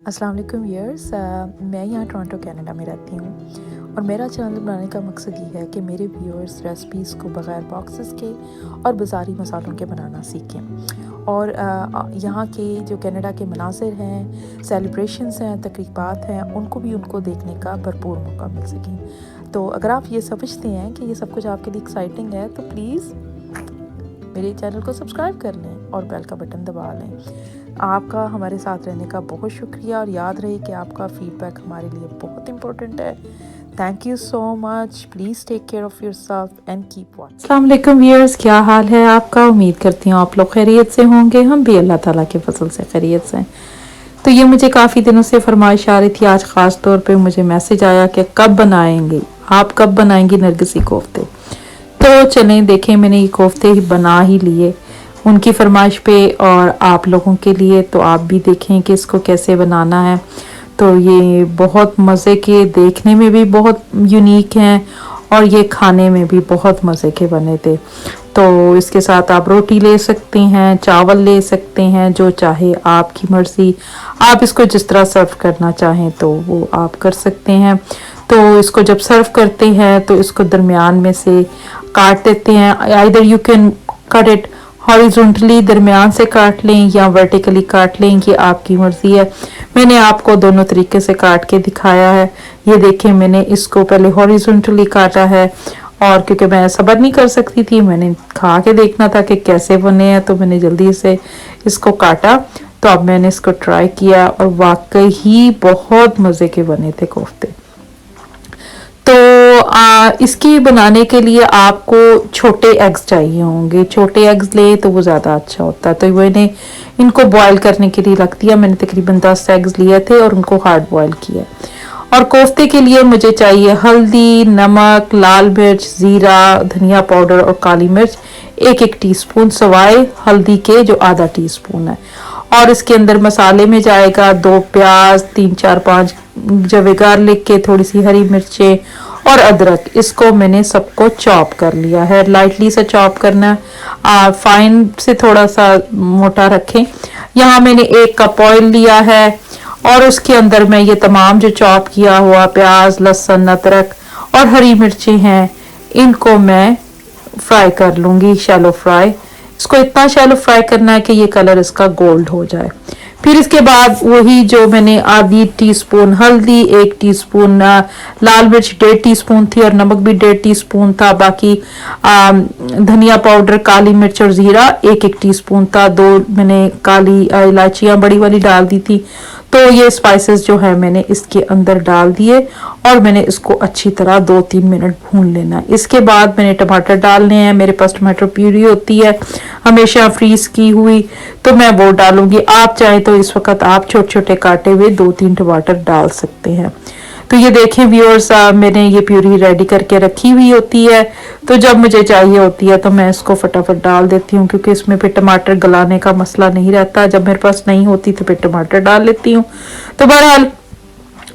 अस्सलाम वालेकुम व्यूअर्स, मैं यहाँ टोरंटो कनाडा में रहती हूँ और मेरा चैनल बनाने का मकसद ये है कि मेरे व्यूअर्स रेसिपीज़ को बग़ैर बॉक्सेस के और बाज़ारी मसालों के बनाना सीखें और यहाँ के जो कनाडा के मनाज़िर हैं, सेलिब्रेशंस हैं, तकरीबात हैं, उनको देखने का भरपूर मौका मिल सके। तो अगर आप ये समझते हैं कि ये सब कुछ आपके लिए एक्साइटिंग है तो प्लीज़ मेरे चैनल को सब्सक्राइब कर लें और बेल का बटन दबा लें। आपका हमारे साथ रहने का बहुत शुक्रिया और याद रहे कि आपका फीडबैक हमारे लिए बहुत इम्पोर्टेंट है। Thank you so much. Please take care of yourself and keep watching. अस्सलाम वालेकुम व्यूअर्स, क्या हाल है आपका? उम्मीद करती हूँ आप लोग खैरियत से होंगे। हम भी अल्लाह ताला के फजल से खैरियत से हैं। तो ये मुझे काफ़ी दिनों से फरमाइश आ रही थी। आज ख़ास तौर पे मुझे मैसेज आया कि कब बनाएंगे आप, कब बनाएंगी नरगिसी कोफ्ते। तो चलें देखें, मैंने ये कोफ्ते ही बना ही लिए उनकी फरमाइश पे और आप लोगों के लिए। तो आप भी देखें कि इसको कैसे बनाना है। तो ये बहुत मज़े के, देखने में भी बहुत यूनिक हैं और ये खाने में भी बहुत मज़े के बने थे। तो इसके साथ आप रोटी ले सकते हैं, चावल ले सकते हैं, जो चाहे आपकी मर्ज़ी। आप इसको जिस तरह सर्व करना चाहें तो वो आप कर सकते हैं। तो इसको जब सर्व करते हैं तो इसको दरमियान में से काट देते हैं। Either you can cut it horizontally, दरमियान से काट लें, या वर्टिकली काट लें, ये आपकी मर्जी है। मैंने आपको दोनों तरीके से काट के दिखाया है। ये देखें, मैंने इसको पहले हॉरिजॉन्टली काटा है और क्योंकि मैं सब्र नहीं कर सकती थी, मैंने खा के देखना था कि कैसे बने हैं, तो मैंने जल्दी से इसको काटा। तो अब मैंने इसको ट्राई किया और वाकई ही बहुत मज़े के बने थे कोफ्ते। तो इसकी बनाने के लिए आपको छोटे एग्स चाहिए होंगे। छोटे एग्स ले तो वो ज़्यादा अच्छा होता है। तो मैंने इनको बॉईल करने के लिए रख दिया। मैंने तकरीबन 10 एग्स लिए थे और उनको हार्ड बॉईल किया। और कोफ्ते के लिए मुझे चाहिए हल्दी, नमक, लाल मिर्च, ज़ीरा, धनिया पाउडर और काली मिर्च 1-1 टीस्पून, सवाए हल्दी के जो आधा टीस्पून है। और इसके अंदर मसाले में जाएगा 2 प्याज, 3-4-5 जवे गार्लिक के, थोड़ी सी हरी मिर्चें और अदरक। इसको मैंने सबको चॉप कर लिया है, लाइटली से चॉप करना, फाइन से थोड़ा सा मोटा रखें। यहाँ मैंने 1 कप ऑयल लिया है और उसके अंदर मैं ये तमाम जो चॉप किया हुआ प्याज, लहसुन, अदरक और हरी मिर्चें हैं, इनको मैं फ्राई कर लूँगी, शैलो फ्राई। इसको इतना शैलो फ्राई करना है कि ये कलर इसका गोल्ड हो जाए। फिर इसके बाद वही जो मैंने आधी टीस्पून हल्दी, 1 टीस्पून लाल मिर्च 1.5 टीस्पून थी और नमक भी 1.5 टीस्पून था। बाकी धनिया पाउडर, काली मिर्च और ज़ीरा 1-1 टीस्पून था। 2 मैंने काली इलायचियाँ बड़ी वाली डाल दी थी। तो ये स्पाइसेस जो है मैंने इसके अंदर डाल दिए और मैंने इसको अच्छी तरह 2-3 मिनट भून लेना है। इसके बाद मैंने टमाटर डालने हैं। मेरे पास टमाटर प्यूरी होती है हमेशा फ्रीज की हुई, तो मैं वो डालूंगी। आप चाहे तो इस वक्त आप छोटे छोटे काटे हुए 2-3 टमाटर डाल सकते हैं। तो ये देखें व्यूअर्स, मैंने ये प्यूरी रेडी करके रखी हुई होती है। तो जब मुझे चाहिए होती है तो मैं इसको फटाफट डाल देती हूँ, क्योंकि इसमें फिर टमाटर गलाने का मसला नहीं रहता। जब मेरे पास नहीं होती तो फिर टमाटर डाल लेती हूँ। तो बहरहाल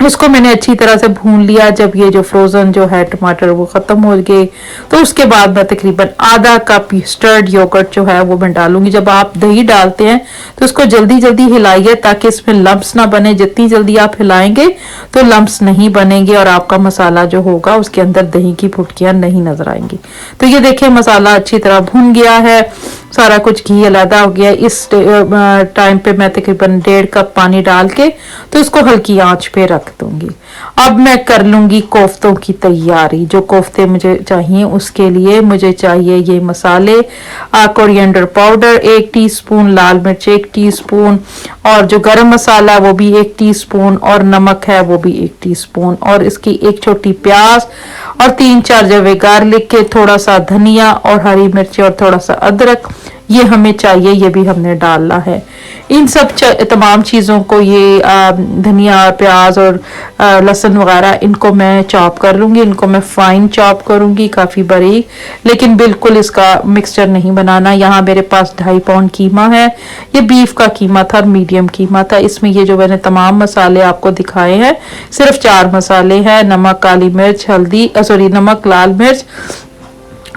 इसको मैंने अच्छी तरह से भून लिया। जब ये जो फ्रोज़न जो है टमाटर वो ख़त्म हो गए, तो उसके बाद मैं तकरीबन आधा कप स्टर्ड योगर्ट जो है वो मैं डालूंगी। जब आप दही डालते हैं तो इसको जल्दी जल्दी हिलाइए ताकि इसमें लम्प्स ना बने। जितनी जल्दी आप हिलाएंगे तो लम्प्स नहीं बनेंगे और आपका मसाला जो होगा उसके अंदर दही की फुटकियाँ नहीं नजर आएंगी। तो ये देखिए, मसाला अच्छी तरह भुन गया है, सारा कुछ घी अलहदा हो गया। इस टाइम पे मैं तकरीबन 1.5 कप पानी डाल के तो इसको हल्की आंच पे रख दूंगी। अब मैं कर लूंगी कोफ्तों की तैयारी। जो कोफ्ते मुझे चाहिए उसके लिए मुझे चाहिए ये मसाले, कोरिएंडर पाउडर 1 टीस्पून, लाल मिर्च 1 टीस्पून और जो गरम मसाला वो भी 1 टीस्पून और नमक है वो भी 1 टीस्पून और इसकी 1 छोटी प्याज और 3-4 जवे गार्लिक के, थोड़ा सा धनिया और हरी मिर्ची और थोड़ा सा अदरक ये हमें चाहिए, ये भी हमने डालना है। इन सब तमाम चीज़ों को, ये धनिया, प्याज और लहसुन वगैरह, इनको मैं चॉप कर लूँगी। इनको मैं फाइन चॉप करूँगी, काफ़ी बारीक, लेकिन बिल्कुल इसका मिक्सचर नहीं बनाना। यहाँ मेरे पास 2.5 पाउंड कीमा है। ये बीफ का कीमा था और मीडियम कीमा था। इसमें ये जो मैंने तमाम मसाले आपको दिखाए हैं, सिर्फ 4 मसाले हैं। नमक, काली मिर्च, हल्दी, नमक, लाल मिर्च,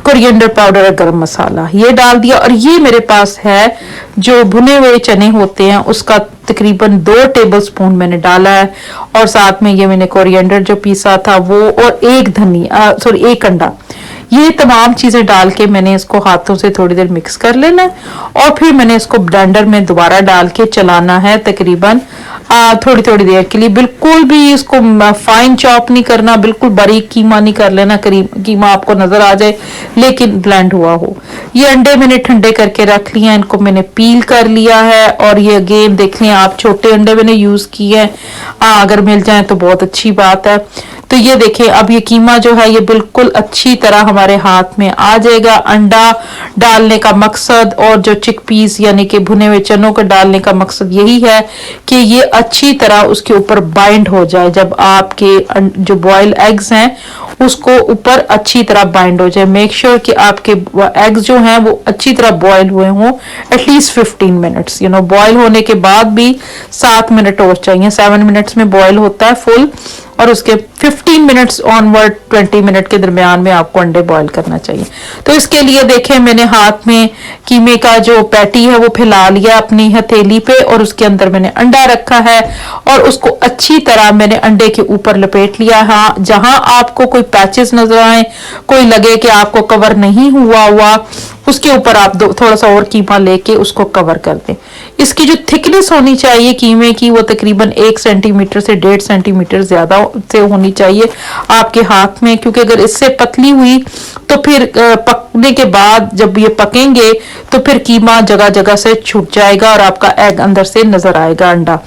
कोरिएंडर पाउडर और गरम मसाला ये डाल दिया। और ये मेरे पास है जो भुने हुए चने होते हैं उसका तकरीबन 2 टेबलस्पून मैंने डाला है। और साथ में ये मैंने कोरिएंडर जो पीसा था वो, और एक अंडा, ये तमाम चीजें डाल के मैंने इसको हाथों से थोड़ी देर मिक्स कर लेना है। और फिर मैंने इसको ब्लेंडर में दोबारा डाल के चलाना है तकरीबन थोड़ी थोड़ी देर के लिए। बिल्कुल भी इसको फाइन चॉप नहीं करना, बिल्कुल बारीक कीमा नहीं कर लेना, कीमा आपको नजर आ जाए लेकिन ब्लेंड हुआ हो। ये अंडे मैंने ठंडे करके रख लिए हैं, इनको मैंने पील कर लिया है। और ये अगेन देख लें आप, छोटे अंडे मैंने यूज किए हैं, अगर मिल जाए तो बहुत अच्छी बात है। तो ये देखें अब ये कीमा जो है ये बिल्कुल अच्छी तरह हमारे हाथ में आ जाएगा। अंडा डालने का मकसद और जो चिकपीस यानी कि भुने हुए चनों को डालने का मकसद यही है कि ये अच्छी तरह उसके ऊपर बाइंड हो जाए। जब आपके जो बॉयल एग्स हैं उसको ऊपर अच्छी तरह बाइंड हो जाए। मेक श्योर कि आपके एग्स जो हैं वो अच्छी तरह बॉयल हुए हों, एटलीस्ट 15 मिनट्स। बॉयल होने के बाद भी 7 मिनट और चाहिए। 7 मिनट्स में बॉयल होता है फुल, और उसके 15 मिनट्स ऑनवर्ड 20 मिनट के दरमियान में आपको अंडे बॉईल करना चाहिए। तो इसके लिए देखें मैंने हाथ में कीमे का जो पैटी है वो फैला लिया अपनी हथेली पे, और उसके अंदर मैंने अंडा रखा है और उसको अच्छी तरह मैंने अंडे के ऊपर लपेट लिया। हाँ, जहां आपको कोई पैचेस नजर आए, कोई लगे कि आपको कवर नहीं हुआ उसके ऊपर आप थोड़ा सा और कीमा लेके उसको कवर कर दें। इसकी जो थिकनेस होनी चाहिए कीमे की वो तकरीबन 1 सेंटीमीटर से 1.5 सेंटीमीटर ज्यादा से होनी चाहिए आपके हाथ में, क्योंकि अगर इससे पतली हुई तो फिर पकने के बाद जब ये पकेंगे तो फिर कीमा जगह जगह से छूट जाएगा और आपका एग अंदर से नजर आएगा अंडा।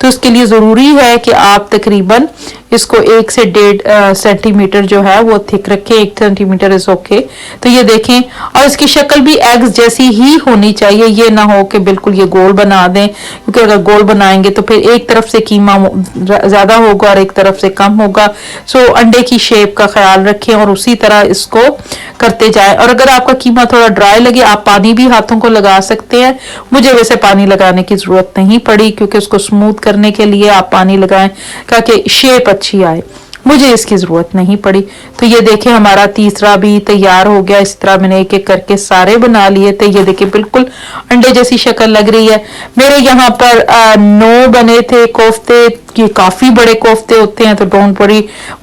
तो इसके लिए जरूरी है कि आप तकरीबन इसको 1 से 1.5 सेंटीमीटर जो है वो थिक रखें। 1 सेंटीमीटर इज ओके। तो ये देखें, और इसकी शक्ल भी एग्स जैसी ही होनी चाहिए। ये ना हो कि बिल्कुल ये गोल बना दें, क्योंकि अगर गोल बनाएंगे तो फिर एक तरफ से कीमा ज्यादा होगा और एक तरफ से कम होगा। सो अंडे की शेप का ख्याल रखें और उसी तरह इसको करते जाए। और अगर आपका कीमा थोड़ा ड्राई लगे आप पानी भी हाथों को लगा सकते हैं। मुझे वैसे पानी लगाने की जरूरत नहीं पड़ी, क्योंकि उसको स्मूथ करने के लिए आप पानी लगाएं ताकि शेप अच्छी आए, मुझे इसकी जरूरत नहीं पड़ी। तो ये देखें हमारा तीसरा भी तैयार हो गया। इस तरह मैंने एक एक करके सारे बना लिए थे। ये देखिए बिल्कुल अंडे जैसी शक्ल लग रही है। मेरे यहाँ पर 9 बने थे कोफ्ते। ये काफी बड़े कोफ्ते होते हैं तो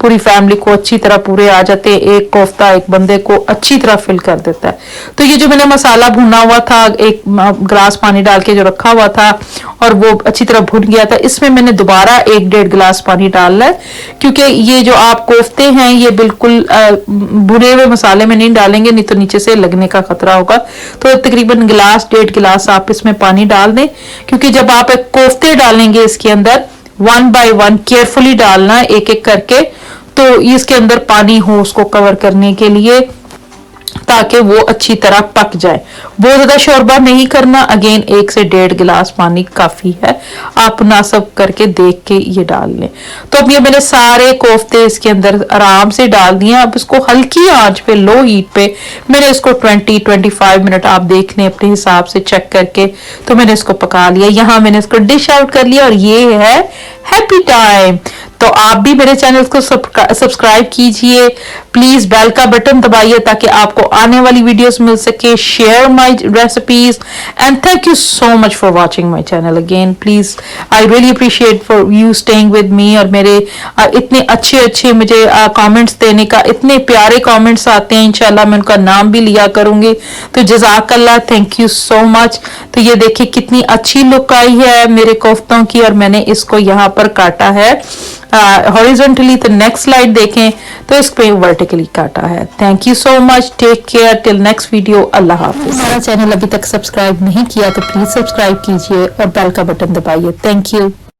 पूरी फैमिली को अच्छी तरह पूरे आ जाते हैं। एक कोफ्ता एक बंदे को अच्छी तरह फिल कर देता है। तो ये जो मैंने मसाला भुना हुआ था, एक गिलास पानी डाल के जो रखा हुआ था और वो अच्छी तरह भुन गया था, इसमें मैंने दोबारा 1-1.5 गिलास पानी डालना है, क्योंकि ये जो आप कोफ्ते हैं ये बिल्कुल भुने हुए मसाले में नहीं डालेंगे, नहीं तो नीचे से लगने का खतरा होगा। तो तकरीबन 1.5 गिलास आप इसमें पानी डाल दें, क्योंकि जब आप एक कोफ्ते डालेंगे इसके अंदर 1 बाय 1 केयरफुली डालना है एक एक करके, तो इसके अंदर पानी हो उसको कवर करने के लिए, ताकि वो अच्छी तरह पक जाए। बहुत ज्यादा शोरबा नहीं करना। अगेन 1 से 1.5 गिलास पानी काफी है। आप नासब करके देख के ये डाल लें। तो अब ये मैंने सारे कोफ्ते इसके अंदर आराम से डाल दिए। अब इसको हल्की आंच पे, लो हीट पे मैंने इसको 20-25 मिनट आप देख लें अपने हिसाब से चेक करके, तो मैंने इसको पका लिया। यहाँ मैंने इसको डिश आउट कर लिया और ये है हैप्पी टाइम। तो आप भी मेरे चैनल को सब्सक्राइब कीजिए, प्लीज बेल का बटन दबाइए ताकि आपको आने वाली वीडियोस मिल सके। Share my recipes and thank you so much for watching my channel again. Please I really appreciate for you staying with me, और मेरे इतने अच्छे मुझे कमेंट्स देने का, इतने प्यारे कमेंट्स आते हैं। इंशाल्लाह मैं उनका नाम भी लिया करूंगी। तो जज़ाकल्लाह, थैंक यू सो मच। तो ये देखिए कितनी अच्छी लुक आई है मेरे कोफ्तों की, और मैंने इसको यहाँ पर काटा है हॉरिजॉन्टली। तो नेक्स्ट स्लाइड देखें तो इस पे वर्टिकली काटा है। Thank you so much, take care, till next video, अल्लाह हाफिज। हमारा चैनल अभी तक सब्सक्राइब नहीं किया तो प्लीज सब्सक्राइब कीजिए और बेल का बटन दबाइए। Thank you.